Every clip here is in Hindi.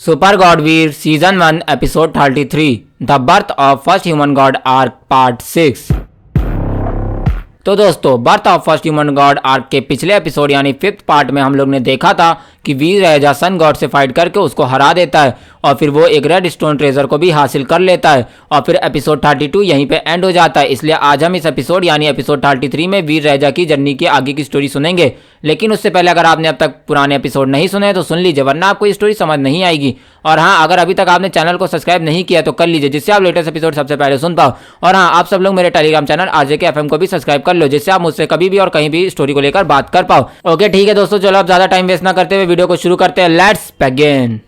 सुपर गॉडवीर season 1 episode 33 the birth of first human god arc part 6। तो दोस्तों, birth of first human god arc के पिछले एपिसोड यानी 5th पार्ट में हम लोग ने देखा था कि वीर रैजा सन गॉड से फाइट करके उसको हरा देता है और फिर वो एक रेड स्टोन ट्रेजर को भी हासिल कर लेता है और फिर एपिसोड 32 यहीं पे एंड हो जाता है। इसलिए आज हम इस एपिसोड यानी एपिसोड 33 में वीर रैजा की जर्नी की आगे की स्टोरी सुनेंगे। लेकिन उससे पहले अगर आपने अब तक पुराने एपिसोड नहीं सुने तो सुन लीजिए, वरना आपको ये स्टोरी समझ नहीं आएगी। और हाँ, अगर अभी तक आपने चैनल को सब्सक्राइब नहीं किया तो कर लीजिए, जिससे आप लेटेस्ट एपिसोड सबसे पहले सुन पाओ। और हाँ, आप सब लोग मेरे टेलीग्राम चैनल आरजेके एफएम को भी सब्सक्राइब कर लो, जिससे आप मुझसे कभी भी और कहीं भी स्टोरी को लेकर बात कर पाओ। ओके ठीक है दोस्तों, चलो अब ज्यादा टाइम वेस्ट ना करते हुए वीडियो को शुरू करते हैं। Let's begin.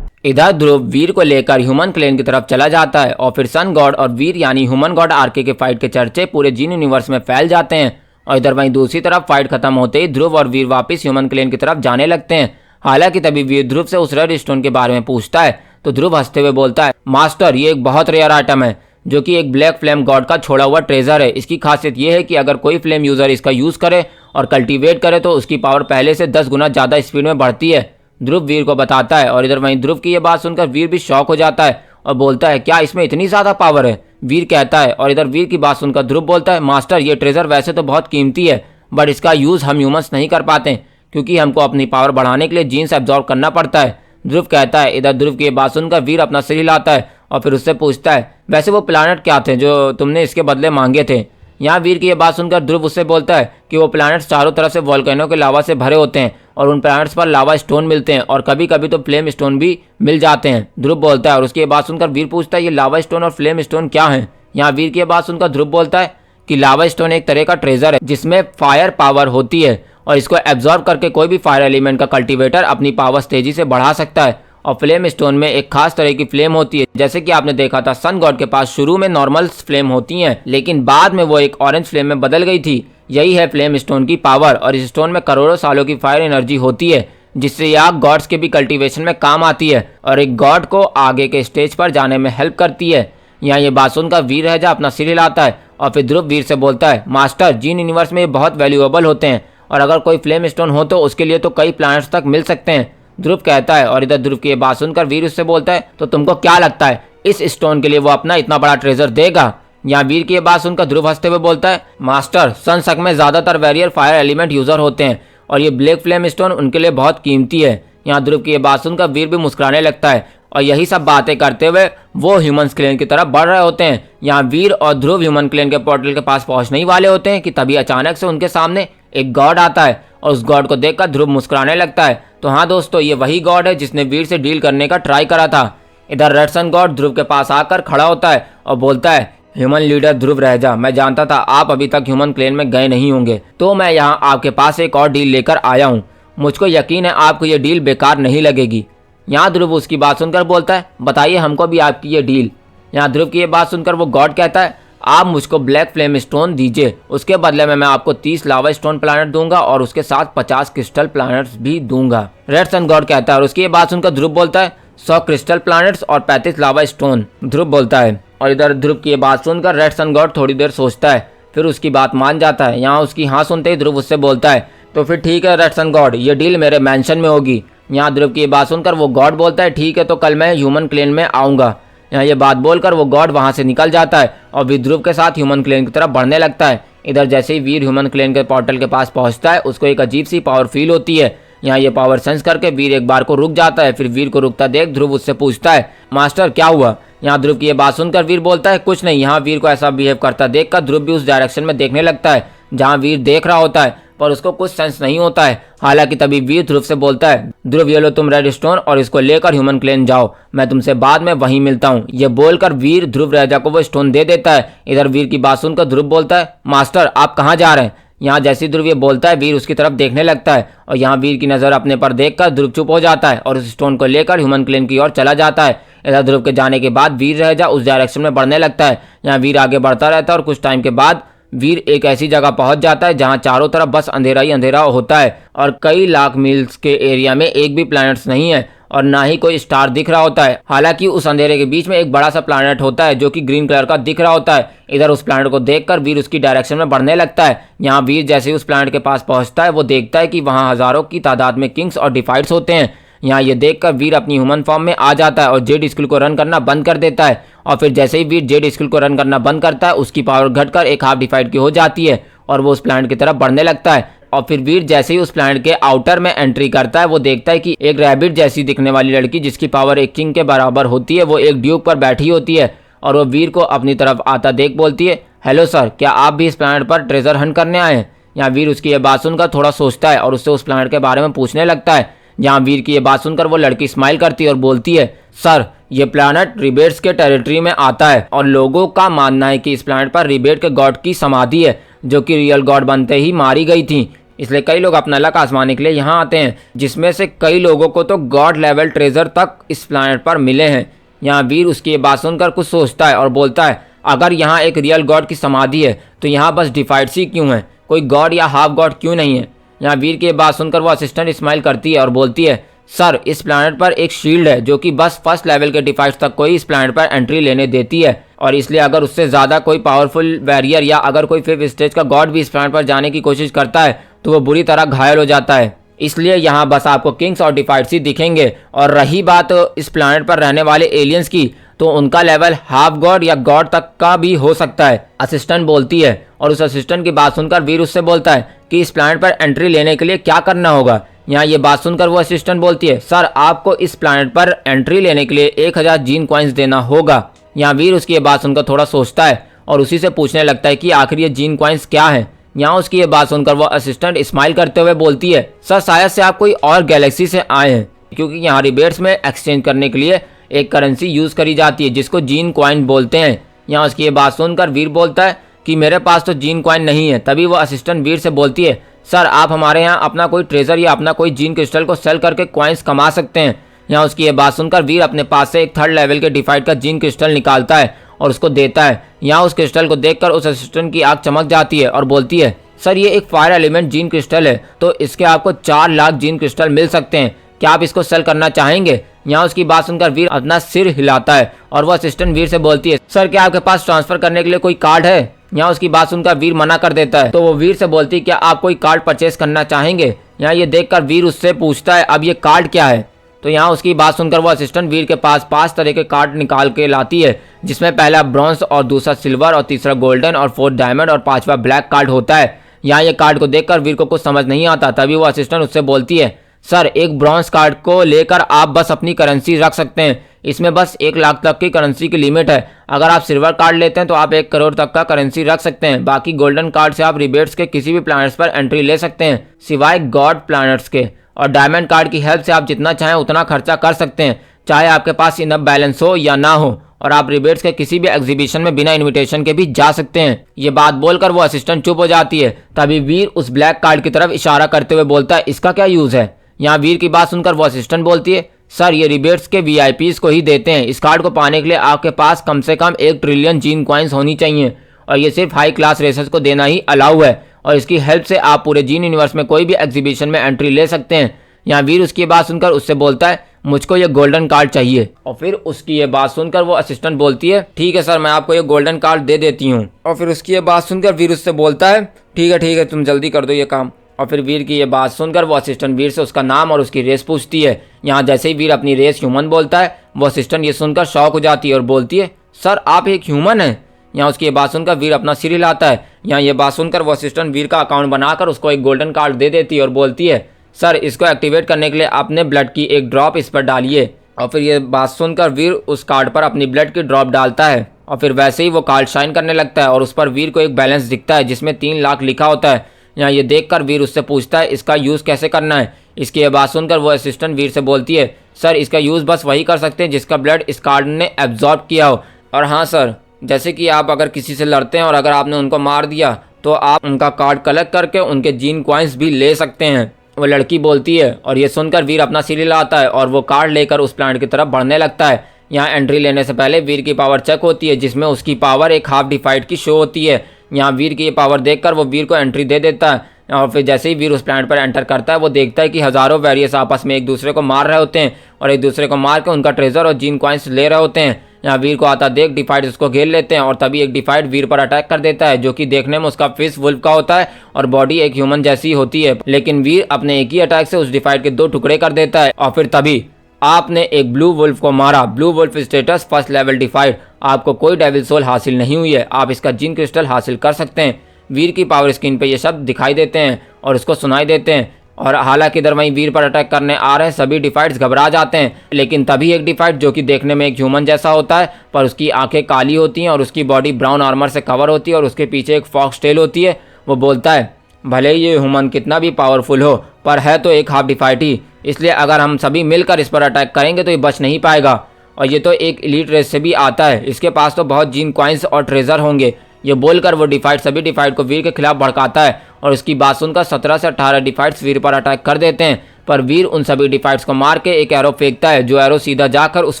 इधर ध्रुव वीर को लेकर ह्यूमन क्लेन की तरफ चला जाता है और फिर सन गॉड और वीर यानी ह्यूमन गॉड आर्के के फाइट के चर्चे पूरे जीन यूनिवर्स में फैल जाते हैं। और इधर वहीं दूसरी तरफ फाइट खत्म होते ही ध्रुव और वीर वापस ह्यूमन क्लेन की तरफ जाने लगते हैं। हालांकि तभी वीर ध्रुव से उस रेड स्टोन के बारे में पूछता है तो ध्रुव हंसते हुए बोलता है, मास्टर ये एक बहुत रेयर आइटम है जो कि एक ब्लैक फ्लेम गॉड का छोड़ा हुआ ट्रेजर है। इसकी खासियत यह है कि अगर कोई फ्लेम यूजर इसका यूज करे और कल्टीवेट करे तो उसकी पावर पहले से 10 गुना ज्यादा स्पीड में बढ़ती है। ध्रुव वीर को बताता है और इधर वहीं ध्रुव की ये बात सुनकर वीर भी शॉक हो जाता है और बोलता है, क्या इसमें इतनी ज्यादा पावर है? वीर कहता है और इधर वीर की बात सुनकर ध्रुव बोलता है, मास्टर ये ट्रेजर वैसे तो बहुत कीमती है बट इसका यूज हम ह्यूमंस नहीं कर पाते क्योंकि हमको अपनी पावर बढ़ाने के लिए जीन्स एब्जॉर्ब करना पड़ता है। ध्रुव कहता है। इधर ध्रुव की ये बात सुनकर वीर अपना सिर हिलाता है और फिर उससे पूछता है, वैसे वो प्लैनेट क्या थे जो तुमने इसके बदले मांगे थे? यहाँ वीर की ये बात सुनकर ध्रुव उससे बोलता है कि वो प्लैनेट्स चारों तरफ से वोल्केनो के लावा से भरे होते हैं और उन प्लैनेट्स पर लावा स्टोन मिलते हैं और कभी कभी तो फ्लेम स्टोन भी मिल जाते हैं। ध्रुव बोलता है और उसकी ये बात सुनकर वीर पूछता है, ये लावा स्टोन और फ्लेम स्टोन क्या है? यहाँ वीर की ये बात सुनकर ध्रुव बोलता है कि लावा स्टोन एक तरह का ट्रेजर है जिसमें फायर पावर होती है और इसको एब्जॉर्ब करके कोई भी फायर एलिमेंट का कल्टीवेटर अपनी पावर तेजी से बढ़ा सकता है। और फ्लेम स्टोन में एक खास तरह की फ्लेम होती है, जैसे कि आपने देखा था सन गॉड के पास शुरू में नॉर्मल फ्लेम होती हैं लेकिन बाद में वो एक ऑरेंज फ्लेम में बदल गई थी। यही है फ्लेम स्टोन की पावर और इस स्टोन में करोड़ों सालों की फायर एनर्जी होती है जिससे यह गॉड्स के भी कल्टीवेशन में काम आती है और एक गॉड को आगे के स्टेज पर जाने में हेल्प करती है। यहाँ ये बात सुनकर वीर रैजा अपना सिर हिलाता है और फिर ध्रुव वीर से बोलता है, मास्टर जीन यूनिवर्स में ये बहुत वैल्यूएबल होते हैं और अगर कोई फ्लेम स्टोन हो तो उसके लिए तो कई प्लैनेट्स तक मिल सकते हैं। ध्रुव कहता है और इधर ध्रुव की ये बात सुनकर वीर उससे बोलता है, तो तुमको क्या लगता है इस स्टोन के लिए वो अपना इतना बड़ा ट्रेजर देगा? यहाँ वीर की ये बात सुनकर ध्रुव हंसते हुए बोलता है, मास्टर सनसक में ज्यादातर वैरियर फायर एलिमेंट यूजर होते हैं और ये ब्लैक फ्लेम स्टोन उनके लिए बहुत कीमती है। यहाँ ध्रुव की ये बात सुनकर वीर भी मुस्कुराने लगता है और यही सब बातें करते हुए वो ह्यूमन क्लेन की तरफ बढ़ रहे होते हैं। यहाँ वीर और ध्रुव ह्यूमन क्लेन के पोर्टल के पास पहुंचने ही वाले होते हैं कि तभी अचानक से उनके सामने एक गॉड आता है और उस गॉड को देखकर ध्रुव मुस्कुराने लगता है। तो हाँ दोस्तों, ये वही गॉड है जिसने वीर से डील करने का ट्राई करा था। इधर रेड सन गॉड ध्रुव के पास आकर खड़ा होता है और बोलता है, ह्यूमन लीडर ध्रुव रैजा, मैं जानता था आप अभी तक ह्यूमन क्लेन में गए नहीं होंगे, तो मैं यहाँ आपके पास एक और डील लेकर आया हूँ। मुझको यकीन है आपको ये डील बेकार नहीं लगेगी। यहाँ ध्रुव उसकी बात सुनकर बोलता है, बताइए हमको भी आपकी ये डील। यहाँ ध्रुव की ये बात सुनकर वो गॉड कहता है, आप मुझको ब्लैक फ्लेम स्टोन दीजिए, उसके बदले में मैं आपको 30 लावा स्टोन प्लैनेट दूंगा और उसके साथ 50 क्रिस्टल प्लैनेट्स भी दूंगा। रेड सन गॉड कहता है और उसकी ये बात सुनकर ध्रुव बोलता है, 100 क्रिस्टल प्लैनेट्स और 35 लावा स्टोन। ध्रुव बोलता है और इधर ध्रुव की ये बात सुनकर रेड सन गॉड थोड़ी देर सोचता है, फिर उसकी बात मान जाता है। यहाँ उसकी हाँ सुनते ही ध्रुव उससे बोलता है, तो फिर ठीक है रेड सन गॉड, ये डील मेरे मैंशन में होगी। यहाँ ध्रुव की ये बात सुनकर वो गॉड बोलता है, ठीक है तो कल मैं ह्यूमन क्लेन में आऊंगा। यहाँ ये बात बोलकर वो गॉड वहां से निकल जाता है और वीर ध्रुव के साथ ह्यूमन क्लेन की तरफ बढ़ने लगता है। इधर जैसे ही वीर ह्यूमन क्लेन के पोर्टल के पास पहुंचता है उसको एक अजीब सी पावर फील होती है। यहाँ ये पावर सेंस करके वीर एक बार को रुक जाता है। फिर वीर को रुकता देख ध्रुव उससे पूछता है, मास्टर क्या हुआ? यहाँ ध्रुव की ये बात सुनकर वीर बोलता है, कुछ नहीं। यहाँ वीर को ऐसा बिहेव करता देखकर ध्रुव भी उस डायरेक्शन में देखने लगता है जहाँ वीर देख रहा होता है पर उसको कुछ सेंस नहीं होता है। हालांकि तभी वीर ध्रुव से बोलता है, ध्रुव ये लो तुम रेड स्टोन और इसको लेकर ह्यूमन क्लेन जाओ, मैं तुमसे बाद में वहीं मिलता हूँ। ये बोलकर वीर ध्रुव रैजा को वो स्टोन दे देता है। इधर वीर की बात सुनकर ध्रुव बोलता है, मास्टर आप कहाँ जा रहे हैं? यहाँ जैसे ध्रुव ये बोलता है वीर उसकी तरफ देखने लगता है और यहाँ वीर की नजर अपने पर देखकर ध्रुव चुप हो जाता है और उस स्टोन को लेकर ह्यूमन क्लेन की ओर चला जाता है। इधर ध्रुव के जाने के बाद वीर रैजा उस डायरेक्शन में बढ़ने लगता है। यहाँ वीर आगे बढ़ता रहता है और कुछ टाइम के बाद वीर एक ऐसी जगह पहुंच जाता है जहां चारों तरफ बस अंधेरा ही अंधेरा होता है और कई लाख मील्स के एरिया में एक भी प्लैनेट्स नहीं है और ना ही कोई स्टार दिख रहा होता है। हालांकि उस अंधेरे के बीच में एक बड़ा सा प्लैनेट होता है जो कि ग्रीन कलर का दिख रहा होता है। इधर उस प्लैनेट को देखकर वीर उसकी डायरेक्शन में बढ़ने लगता है। यहाँ वीर जैसे ही उस प्लैनेट के पास पहुंचता है वो देखता है कि वहाँ हजारों की तादाद में किंग्स और डिफाइट्स होते हैं। यहाँ ये देखकर वीर अपनी ह्यूमन फॉर्म में आ जाता है और जेड स्किल को रन करना बंद कर देता है। और फिर जैसे ही वीर जेड स्किल को रन करना बंद करता है उसकी पावर घटकर एक हाफ डिफाइट की हो जाती है और वो उस प्लैनेट की तरफ बढ़ने लगता है। और फिर वीर जैसे ही उस प्लैनेट के आउटर में एंट्री करता है वो देखता है कि एक रैबिट जैसी दिखने वाली लड़की जिसकी पावर एक किंग के बराबर होती है वो एक ड्यूक पर बैठी होती है और वो वीर को अपनी तरफ आता देख बोलती है, हेलो सर, क्या आप भी इस प्लैनेट पर ट्रेजर हंट करने आए हैं? यहाँ वीर उसकी ये बात सुनकर थोड़ा सोचता है और उससे उस प्लैनेट के बारे में पूछने लगता है। यहाँ वीर की ये बात सुनकर वो लड़की स्माइल करती है और बोलती है, सर, ये प्लैनेट रिबेट्स के टेरिटरी में आता है और लोगों का मानना है कि इस प्लैनेट पर रिबेट के गॉड की समाधि है जो कि रियल गॉड बनते ही मारी गई थी। इसलिए कई लोग अपना लक आजमाने के लिए यहाँ आते हैं, जिसमें से कई लोगों को तो गॉड लेवल ट्रेजर तक इस प्लैनेट पर मिले हैं। यहाँ वीर उसकी ये बात सुनकर कुछ सोचता है और बोलता है, अगर यहाँ एक रियल गॉड की समाधि है तो यहाँ बस डिफाइट्स ही क्यों है, कोई गॉड या हाफ गॉड क्यों नहीं है? यहाँ वीर की बात सुनकर वो असिस्टेंट स्माइल करती है और बोलती है, सर, इस प्लैनेट पर एक शील्ड है जो कि बस फर्स्ट लेवल के डिफाइट्स तक को ही इस प्लैनेट पर एंट्री लेने देती है और इसलिए अगर उससे ज़्यादा कोई पावरफुल वैरियर या अगर कोई 5th स्टेज का गॉड भी इस प्लैनेट पर जाने की कोशिश करता है तो वो बुरी तरह घायल हो जाता है। इसलिए यहाँ बस आपको किंग्स और डिफाइट्स ही दिखेंगे। और रही बात इस प्लैनेट पर रहने वाले एलियंस की, तो उनका लेवल हाफ गॉड या गॉड तक का भी हो सकता है, असिस्टेंट बोलती है। और उस असिस्टेंट की बात सुनकर वीर उससे बोलता है कि इस प्लैनेट पर एंट्री लेने के लिए क्या करना होगा। यहाँ ये बात सुनकर वो असिस्टेंट बोलती है, सर, आपको इस प्लैनेट पर एंट्री लेने के लिए 1000 जीन कॉइन्स देना होगा। यहाँ वीर उसकी ये बात सुनकर थोड़ा सोचता है और उसी से पूछने लगता है कि आखिर ये जीन कॉइन्स क्या है। यहाँ उसकी ये बात सुनकर वो असिस्टेंट स्माइल करते हुए बोलती है, सर, शायद से आप कोई और गैलेक्सी से आए हैं, क्योंकि यहाँ रिबेट्स में एक्सचेंज करने के लिए एक करेंसी यूज करी जाती है जिसको जीन कॉइन बोलते हैं। यहाँ उसकी ये बात सुनकर वीर बोलता है कि मेरे पास तो जीन कॉइन नहीं है। तभी वो असिस्टेंट वीर से बोलती है, सर, आप हमारे यहाँ अपना कोई ट्रेजर या अपना कोई जीन क्रिस्टल को सेल करके कॉइन्स कमा सकते हैं। यहाँ उसकी ये बात सुनकर वीर अपने पास से एक 3rd लेवल के डिफाइट का जीन क्रिस्टल निकालता है और उसको देता है। यहाँ उस क्रिस्टल को देखकर उस असिस्टेंट की आंख चमक जाती है और बोलती है, सर, ये एक फायर एलिमेंट जीन क्रिस्टल है, तो इसके आपको 4 लाख जीन क्रिस्टल मिल सकते हैं। क्या आप इसको सेल करना चाहेंगे? यहाँ उसकी बात सुनकर वीर अपना सिर हिलाता है और वो असिस्टेंट वीर से बोलती है, सर, क्या आपके पास ट्रांसफर करने के लिए कोई कार्ड है? यहाँ उसकी बात सुनकर वीर मना कर देता है। तो वो वीर से बोलती है, क्या आप कोई कार्ड परचेस करना चाहेंगे? यहाँ ये देखकर वीर उससे पूछता है, अब ये कार्ड क्या है? तो यहाँ उसकी बात सुनकर वो असिस्टेंट वीर के पास 5 तरह के कार्ड निकाल के लाती है, जिसमें पहला ब्रॉन्ज और दूसरा सिल्वर और तीसरा गोल्डन और 4th डायमंड और 5वां ब्लैक कार्ड होता है। यहाँ ये कार्ड को देखकर वीर को कुछ समझ नहीं आता। तभी वो असिस्टेंट उससे बोलती है, सर, एक ब्रॉन्ज कार्ड को लेकर आप बस अपनी करेंसी रख सकते हैं, इसमें बस 1 लाख तक की करेंसी की लिमिट है। अगर आप सिल्वर कार्ड लेते हैं तो आप 1 करोड़ तक का करेंसी रख सकते हैं। बाकी गोल्डन कार्ड से आप रिबेट्स के किसी भी प्लैनेट्स पर एंट्री ले सकते हैं सिवाय गॉड प्लैनेट्स के। और डायमंड कार्ड की हेल्प से आप जितना चाहें उतना खर्चा कर सकते हैं, चाहे आपके पास इनफ बैलेंस हो या ना हो। और आप रिबेट्स के किसी भी एग्जीबिशन में बिना इनविटेशन के भी जा सकते हैं। ये बात बोलकर वो असिस्टेंट चुप हो जाती है। तभी वीर उस ब्लैक कार्ड की तरफ इशारा करते हुए बोलता है, इसका क्या यूज़ है? यहाँ वीर की बात सुनकर वो असिस्टेंट बोलती है, सर, ये रिबेट्स के VIPs को ही देते हैं। इस कार्ड को पाने के लिए आपके पास कम से कम 1 ट्रिलियन जीन कॉइन्स होनी चाहिए और ये सिर्फ हाई क्लास रेसर्स को देना ही अलाउ है और इसकी हेल्प से आप पूरे जीन यूनिवर्स में कोई भी एग्जीबिशन में एंट्री ले सकते हैं। यहाँ वीर उसकी बात सुनकर उससे बोलता है, मुझको ये गोल्डन कार्ड चाहिए। और फिर उसकी ये बात सुनकर वो असिस्टेंट बोलती है, ठीक है सर, मैं आपको ये गोल्डन कार्ड दे देती हूँ। और फिर उसकी ये बात सुनकर वीर उससे बोलता है, ठीक है, तुम जल्दी कर दो ये काम। और फिर वीर की ये बात सुनकर वो असिस्टेंट वीर से उसका नाम और उसकी रेस पूछती है। यहाँ जैसे ही वीर अपनी रेस ह्यूमन बोलता है, वो असिस्टेंट ये सुनकर शॉक हो जाती है और बोलती है, सर, आप एक ह्यूमन हैं? यहाँ उसकी ये बात सुनकर वीर अपना सिर हिलाता है। यहाँ ये बात सुनकर वो असिस्टेंट वीर का अकाउंट बनाकर उसको एक गोल्डन कार्ड दे देती है और बोलती है, सर, इसको एक्टिवेट करने के लिए आपने ब्लड की एक ड्रॉप इस पर डालिए। और फिर ये बात सुनकर वीर उस कार्ड पर अपनी ब्लड की ड्रॉप डालता है और फिर वैसे ही वो कार्ड शाइन करने लगता है और उस पर वीर को एक बैलेंस दिखता है जिसमें 3 लाख लिखा होता है। यहाँ ये देखकर वीर उससे पूछता है, इसका यूज़ कैसे करना है? इसकी ये बात सुनकर वो असिस्टेंट वीर से बोलती है, सर, इसका यूज़ बस वही कर सकते हैं जिसका ब्लड इस कार्ड ने एब्जॉर्ब किया हो। और हाँ सर, जैसे कि आप अगर किसी से लड़ते हैं और अगर आपने उनको मार दिया तो आप उनका कार्ड कलेक्ट करके उनके जीन कॉइन्स भी ले सकते हैं। वो लड़की बोलती है और ये सुनकर वीर अपना सिर हिलाता है और वो कार्ड लेकर उस प्लैनेट की तरफ बढ़ने लगता है। यहाँ एंट्री लेने से पहले वीर की पावर चेक होती है जिसमें उसकी पावर एक हाफ डिफाइट की शो होती है। यहाँ वीर की ये पावर देखकर वो वीर को एंट्री दे देता है। और फिर जैसे ही वीर उस प्लैनेट पर एंटर करता है वो देखता है कि हज़ारों वैरियस आपस में एक दूसरे को मार रहे होते हैं और एक दूसरे को मार के उनका ट्रेजर और जीन कॉइन्स ले रहे होते हैं। यहाँ वीर को आता देख डिफाइड उसको घेर लेते हैं और तभी एक डिफाइड वीर पर अटैक कर देता है, जो कि देखने में उसका फेस वुल्फ का होता है और बॉडी एक ह्यूमन जैसी होती है। लेकिन वीर अपने एक ही अटैक से उस डिफाइड के 2 टुकड़े कर देता है और फिर तभी आपने एक ब्लू वुल्फ को मारा। Blue wolf status first level defied. आपको कोई डेविल सोल हासिल नहीं हुई है, आप इसका जीन क्रिस्टल हासिल कर सकते हैं। वीर की पावर स्क्रीन पे ये शब्द दिखाई देते हैं और उसको सुनाई देते हैं और हालांकि इधर वहीं वीर पर अटैक करने आ रहे सभी डिफाइड्स घबरा जाते हैं। लेकिन तभी एक डिफाइड जो कि देखने में एक ह्यूमन जैसा होता है पर उसकी आंखें काली होती हैं और उसकी बॉडी ब्राउन आर्मर से कवर होती है और उसके पीछे एक फॉक्स टेल होती है, वो बोलता है भले ही ये ह्यूमन कितना भी पावरफुल हो पर है तो एक हाफ डिफाइड ही, इसलिए अगर हम सभी मिलकर इस पर अटैक करेंगे तो ये बच नहीं पाएगा और ये तो एक एलीट रेस से भी आता है, इसके पास तो बहुत जीन कॉइन्स और ट्रेजर होंगे। ये बोलकर वो डिफाइड सभी डिफाइड को वीर के खिलाफ भड़काता है और उसकी बात सुनकर 17 से 18 डिफाइड्स वीर पर अटैक कर देते हैं। पर वीर उन सभी डिफाइड्स को मार के एक एरो फेंकता है, जो एरो सीधा जाकर उस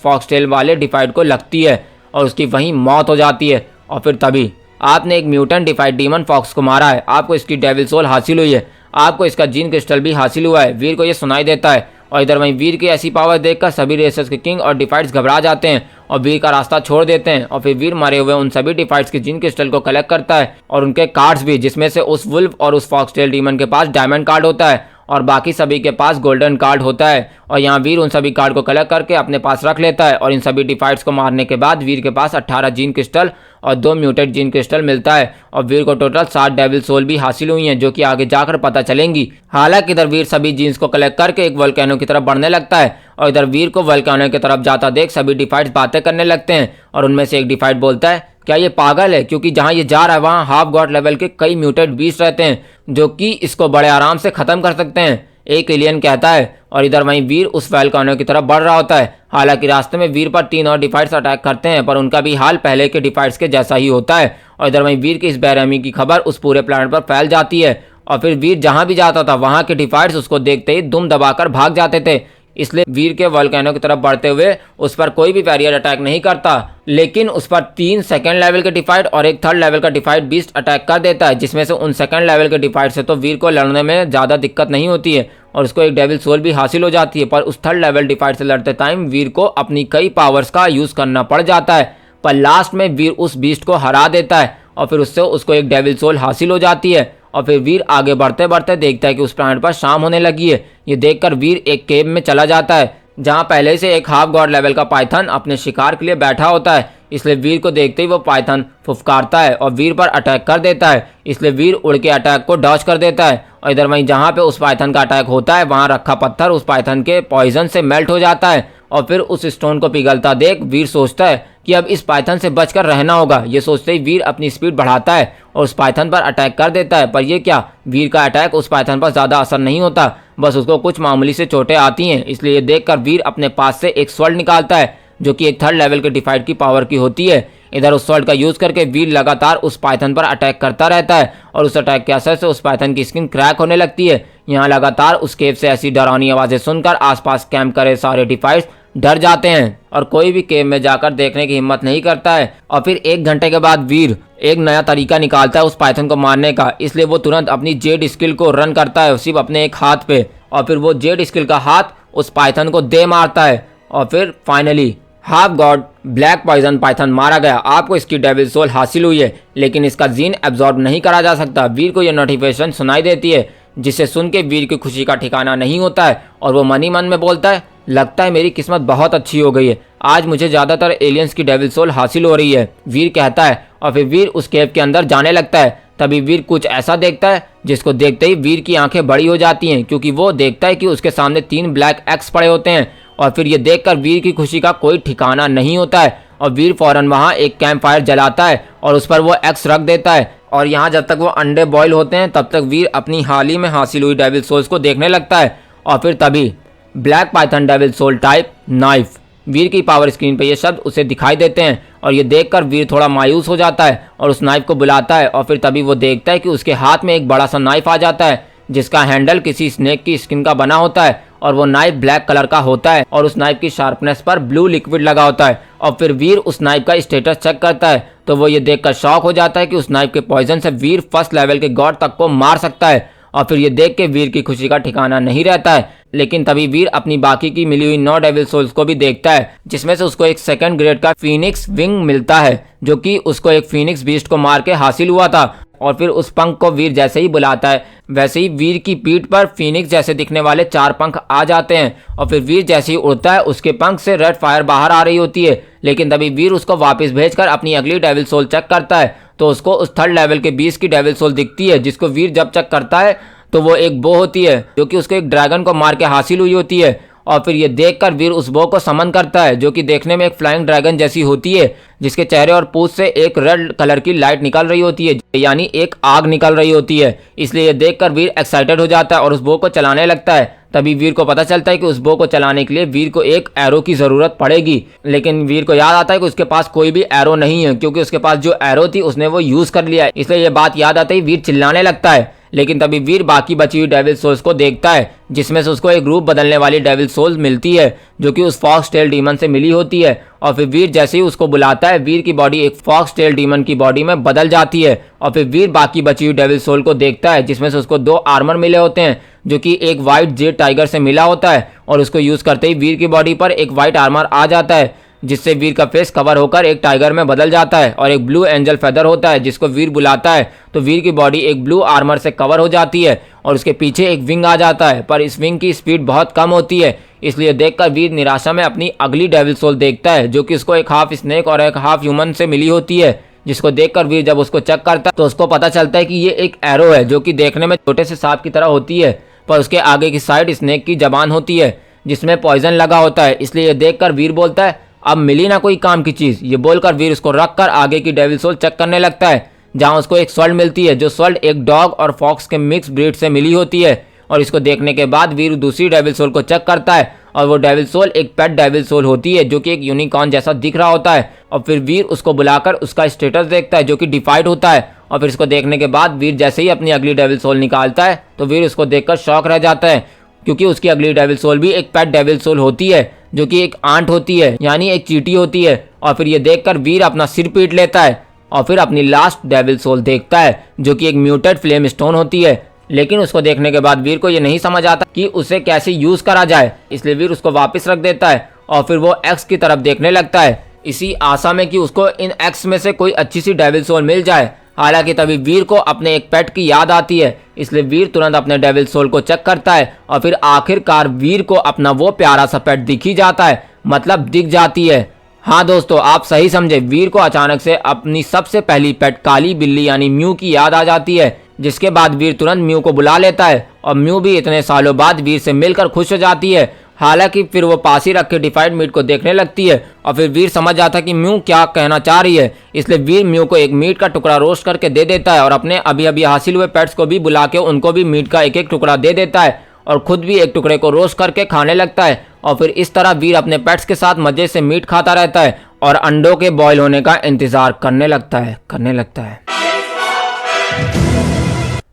फॉक्स टेल वाले डिफाइड को लगती है और उसकी वहीं मौत हो जाती है। और फिर तभी आपने एक म्यूटेंट डिफाइड डीमन फॉक्स को मारा है, आपको इसकी डेविल सोल हासिल हुई है, आपको इसका जीन क्रिस्टल भी हासिल हुआ है। वीर को ये सुनाई देता है और इधर वहीं वीर की ऐसी पावर देखकर सभी रेसर्स के किंग और डिफाइड्स घबरा जाते हैं और वीर का रास्ता छोड़ देते हैं। और फिर वीर मरे हुए उन सभी डिफाइड्स के जीन क्रिस्टल को कलेक्ट करता है और उनके कार्ड्स भी, जिसमें से उस वुल्फ और उस फॉक्सटेल डीमन के पास डायमंड कार्ड होता है और बाकी सभी के पास गोल्डन कार्ड होता है। और यहाँ वीर उन सभी कार्ड को कलेक्ट करके अपने पास रख लेता है और इन सभी डिफाइड्स को मारने के बाद वीर के पास 18 जीन क्रिस्टल और 2 म्यूटेड जीन क्रिस्टल मिलता है और वीर को टोटल 7 डेविल सोल भी हासिल हुई हैं, जो कि आगे जाकर पता चलेंगी। हालांकि इधर वीर सभी जीन्स को कलेक्ट करके एक वोल्केनो की तरफ बढ़ने लगता है और इधर वीर को वोल्केनो की तरफ जाता देख सभी डिफाइड्स बातें करने लगते हैं और उनमें से एक डिफाइड बोलता है क्या ये पागल है, क्योंकि जहां ये जा रहा है वहां हाफ गॉड लेवल के कई म्यूटेड बीस्ट रहते हैं जो कि इसको बड़े आराम से खत्म कर सकते हैं, एक एलियन कहता है। और इधर वहीं वीर उस वोल्केनो की तरफ बढ़ रहा होता है। हालांकि रास्ते में वीर पर 3 और डिफाइड्स अटैक करते हैं पर उनका भी हाल पहले के डिफाइड्स के जैसा ही होता है और इधर वहीं वीर की इस बेरहमी की खबर उस पूरे प्लैनेट पर फैल जाती है और फिर वीर जहां भी जाता था वहां के डिफाइड्स उसको देखते ही दुम दबाकर भाग जाते थे। इसलिए वीर के वोल्केनो की तरफ बढ़ते हुए उस पर कोई भी बैरियर अटैक नहीं करता, लेकिन उस पर 3 सेकंड लेवल के डिफाइड और एक 3rd लेवल का डिफाइड बीस्ट अटैक कर देता है, जिसमें से उन सेकंड लेवल के डिफाइड से तो वीर को लड़ने में ज़्यादा दिक्कत नहीं होती है और उसको एक डेविल सोल भी हासिल हो जाती है। पर उस 3rd लेवल डिफाइड से लड़ते टाइम वीर को अपनी कई पावर्स का यूज़ करना पड़ जाता है, पर लास्ट में वीर उस बीस्ट को हरा देता है और फिर उससे उसको एक डेविल सोल हासिल हो जाती है। और फिर वीर आगे बढ़ते बढ़ते देखता है कि उस प्लैनेट पर शाम होने लगी है। ये देखकर वीर एक केव में चला जाता है जहां पहले से एक हाफ गॉड लेवल का पाइथन अपने शिकार के लिए बैठा होता है। इसलिए वीर को देखते ही वो पाइथन फुफकारता है और वीर पर अटैक कर देता है। इसलिए वीर उड़ के अटैक को डॉज कर देता है और इधर वहीं जहां पे उस पाइथन का अटैक होता है वहां रखा पत्थर उस पाइथन के पॉइजन से मेल्ट हो जाता है और फिर उस स्टोन को पिघलता देख वीर सोचता है कि अब इस पाइथन से बचकर रहना होगा। ये सोचते ही वीर अपनी स्पीड बढ़ाता है और उस पाइथन पर अटैक कर देता है। पर ये क्या, वीर का अटैक उस पाइथन पर ज़्यादा असर नहीं होता, बस उसको कुछ मामूली से चोटें आती हैं। इसलिए ये देखकर वीर अपने पास से एक स्वॉर्ड निकालता है जो कि एक 3rd लेवल के डिफाइड की पावर की होती है। इधर उस स्वॉर्ड का यूज़ करके वीर लगातार उस पाइथन पर अटैक करता रहता है और उस अटैक के असर से उस पाइथन की स्किन क्रैक होने लगती है। यहाँ लगातार उस केव से ऐसी डरावनी आवाज़ें सुनकर आसपास कैंप करे सारे डिफाइड्स डर जाते हैं और कोई भी केव में जाकर देखने की हिम्मत नहीं करता है। और फिर 1 घंटे के बाद वीर एक नया तरीका निकालता है उस पाइथन को मारने का, इसलिए वो तुरंत अपनी जेड स्किल को रन करता है सिर्फ अपने एक हाथ पे और फिर वो जेड स्किल का हाथ उस पाइथन को दे मारता है और फिर finally half god black poison python मारा गया। आपको इसकी डेविल सोल हासिल हुई है, लेकिन इसका जीन एब्जॉर्ब नहीं करा जा सकता। वीर को यह नोटिफिकेशन सुनाई देती है जिसे सुन के वीर की खुशी का ठिकाना नहीं होता है और वो मन ही मन में बोलता है लगता है मेरी किस्मत बहुत अच्छी हो गई है, आज मुझे ज़्यादातर एलियंस की डेविल सोल हासिल हो रही है, वीर कहता है। और फिर वीर उस केव के अंदर जाने लगता है। तभी वीर कुछ ऐसा देखता है जिसको देखते ही वीर की आंखें बड़ी हो जाती हैं, क्योंकि वो देखता है कि उसके सामने 3 ब्लैक एक्स पड़े होते हैं और फिर ये देखकर वीर की खुशी का कोई ठिकाना नहीं होता है और वीर फौरन वहाँ एक कैंप फायर जलाता है और उस पर वो एक्स रख देता है। और यहाँ जब तक वो अंडे बॉयल होते हैं तब तक वीर अपनी हाल ही में हासिल हुई डेविल सोल्स को देखने लगता है और फिर तभी black python devil soul type knife, Veer की पावर स्क्रीन पे ये शब्द उसे दिखाई देते हैं और ये देखकर वीर थोड़ा मायूस हो जाता है और उस नाइफ को बुलाता है और फिर तभी वो देखता है कि उसके हाथ में एक बड़ा सा नाइफ आ जाता है जिसका हैंडल किसी स्नेक की स्किन का बना होता है और वो नाइफ ब्लैक कलर का होता है और उस नाइफ की शार्पनेस पर ब्लू लिक्विड लगा होता है। और फिर वीर उस नाइफ का स्टेटस चेक करता है तो वो ये देखकर शॉक हो जाता है कि उस नाइफ के पॉइजन से वीर 1st लेवल के गॉड तक को मार सकता है और फिर ये देख के वीर की खुशी का ठिकाना नहीं रहता है। लेकिन तभी वीर अपनी बाकी की मिली हुई 9 डेविल सोल्स को भी देखता है, जिसमें से उसको एक सेकंड ग्रेड का फीनिक्स विंग मिलता है, जो कि उसको एक फीनिक्स बीस्ट को मार के हासिल हुआ था। और फिर उस पंख को वीर जैसे ही बुलाता है, वैसे ही वीर की पीठ पर फीनिक्स जैसे दिखने वाले 4 पंख आ जाते हैं। और फिर वीर जैसे ही उड़ता है, उसके पंख से रेड फायर बाहर आ रही होती है। लेकिन तभी वीर उसको वापस भेजकर अपनी अगली डेविल सोल चेक करता है, तो उसको उस 3rd लेवल के 20 की डेविल सोल दिखती है, जिसको वीर जब चेक करता है तो वो एक बो होती है, जो कि उसको एक ड्रैगन को मार के हासिल हुई होती है। और फिर ये देखकर वीर उस बो को समन करता है, जो कि देखने में एक फ्लाइंग ड्रैगन जैसी होती है, जिसके चेहरे और पूंछ से एक रेड कलर की लाइट निकल रही होती है, यानी एक आग निकल रही होती है। इसलिए ये देखकर वीर एक्साइटेड हो जाता है और उस बो को चलाने लगता है। तभी वीर को पता चलता है कि उस बो को चलाने के लिए वीर को एक एरो की जरूरत पड़ेगी। लेकिन वीर को याद आता है कि उसके पास कोई भी एरो नहीं है, क्योंकि उसके पास जो एरो थी उसने वो यूज कर लिया है। इसलिए ये बात याद आते ही वीर चिल्लाने लगता है। लेकिन तभी वीर बाकी बची हुई डेविल सोल्स को देखता है, जिसमें से उसको एक रूप बदलने वाली डेविल सोल मिलती है, जो कि उस फॉक्स टेल डीमन से मिली होती है। और फिर वीर जैसे ही उसको बुलाता है, वीर की बॉडी एक फॉक्स टेल डीमन की बॉडी में बदल जाती है। और फिर वीर बाकी बची हुई डेविल सोल को देखता है, जिसमें से उसको 2 आर्मर मिले होते हैं, जो कि एक व्हाइट जेड टाइगर से मिला होता है। और उसको यूज करते ही वीर की बॉडी पर एक व्हाइट आर्मर आ जाता है, जिससे वीर का फेस कवर होकर एक टाइगर में बदल जाता है। और एक ब्लू एंजल फेदर होता है, जिसको वीर बुलाता है तो वीर की बॉडी एक ब्लू आर्मर से कवर हो जाती है और उसके पीछे एक विंग आ जाता है। पर इस विंग की स्पीड बहुत कम होती है, इसलिए देखकर वीर निराशा में अपनी अगली डेविल सोल देखता है, जो कि उसको एक हाफ स्नेक और एक हाफ ह्यूमन से मिली होती है। जिसको देखकर वीर जब उसको चेक करता है तो उसको पता चलता है कि ये एक एरो है, जो कि देखने में छोटे से सांप की तरह होती है, पर उसके आगे की साइड स्नेक की जबान होती है, जिसमें पॉइजन लगा होता है। इसलिए देखकर वीर बोलता है, अब मिली ना कोई काम की चीज। ये बोलकर वीर उसको रखकर आगे की डेविल सोल चेक करने लगता है, जहां उसको एक स्वर्ड मिलती है, जो स्वर्ड एक डॉग और फॉक्स के मिक्स ब्रीड से मिली होती है। और इसको देखने के बाद वीर दूसरी डेविल सोल को चेक करता है, और वो डेविल सोल एक पेट डेविल सोल होती है, जो कि एक यूनिकॉर्न जैसा दिख रहा होता है। और फिर वीर उसको बुलाकर उसका स्टेटस देखता है, जो कि डिफाइड होता है। और फिर इसको देखने के बाद वीर जैसे ही अपनी अगली डेविल सोल निकालता है, तो वीर उसको देखकर शॉक रह जाता है, क्योंकि उसकी अगली डेविल सोल भी एक पेट डेविल सोल होती है, जो कि एक आंट होती है, यानी एक चींटी होती है। और फिर ये देखकर वीर अपना सिर पीट लेता है और फिर अपनी लास्ट डेविल सोल देखता है, जो कि एक म्यूटेड फ्लेम स्टोन होती है। लेकिन उसको देखने के बाद वीर को ये नहीं समझ आता कि उसे कैसे यूज करा जाए, इसलिए वीर उसको वापस रख देता है और फिर वो एक्स की तरफ देखने लगता है, इसी आशा में कि उसको इन एक्स में से कोई अच्छी सी डेविल सोल मिल जाए। हालांकि तभी वीर को अपने एक पेट की याद आती है, इसलिए वीर तुरंत अपने डेविल सोल को चेक करता है और फिर आखिरकार वीर को अपना वो प्यारा सा पेट दिख ही जाता है, मतलब दिख जाती है। हाँ दोस्तों, आप सही समझे, वीर को अचानक से अपनी सबसे पहली पेट काली बिल्ली यानी म्यू की याद आ जाती है, जिसके बाद वीर तुरंत म्यू को बुला लेता है और म्यू भी इतने सालों बाद वीर से मिलकर खुश हो जाती है। हालांकि फिर वो पास ही रख के डिफाइड मीट को देखने लगती है और फिर वीर समझ जाता है कि म्यू क्या कहना चाह रही है, इसलिए वीर म्यू को एक मीट का टुकड़ा रोस्ट करके दे देता है और अपने अभी अभी हासिल हुए पेट्स को भी बुला के उनको भी मीट का एक एक टुकड़ा दे देता है और खुद भी एक टुकड़े को रोस्ट करके खाने लगता है। और फिर इस तरह वीर अपने पेट्स के साथ मजे से मीट खाता रहता है और अंडों के बॉयल होने का इंतजार करने लगता है।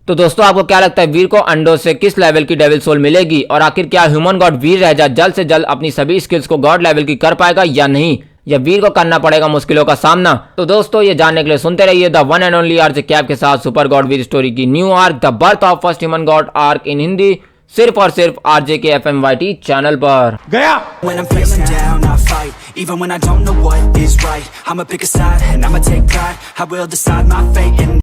तो दोस्तों, आपको क्या लगता है वीर को अंडों से किस लेवल की डेविल सोल मिलेगी, और आखिर क्या ह्यूमन गॉड वीर रह जल्द से जल्द अपनी सभी स्किल्स को गॉड लेवल की कर पाएगा या नहीं, या वीर को करना पड़ेगा मुश्किलों का सामना। तो दोस्तों, ये जानने के लिए सुनते रहिए the one and only RJ cap के साथ सुपर गॉड वीर स्टोरी की New York the birth of first human god arc इन हिंदी, सिर्फ और सिर्फ आरजे के FMYT चैनल पर। गया Even when I don't know what is right, I'ma pick a side and I'ma take pride. I will decide my fate and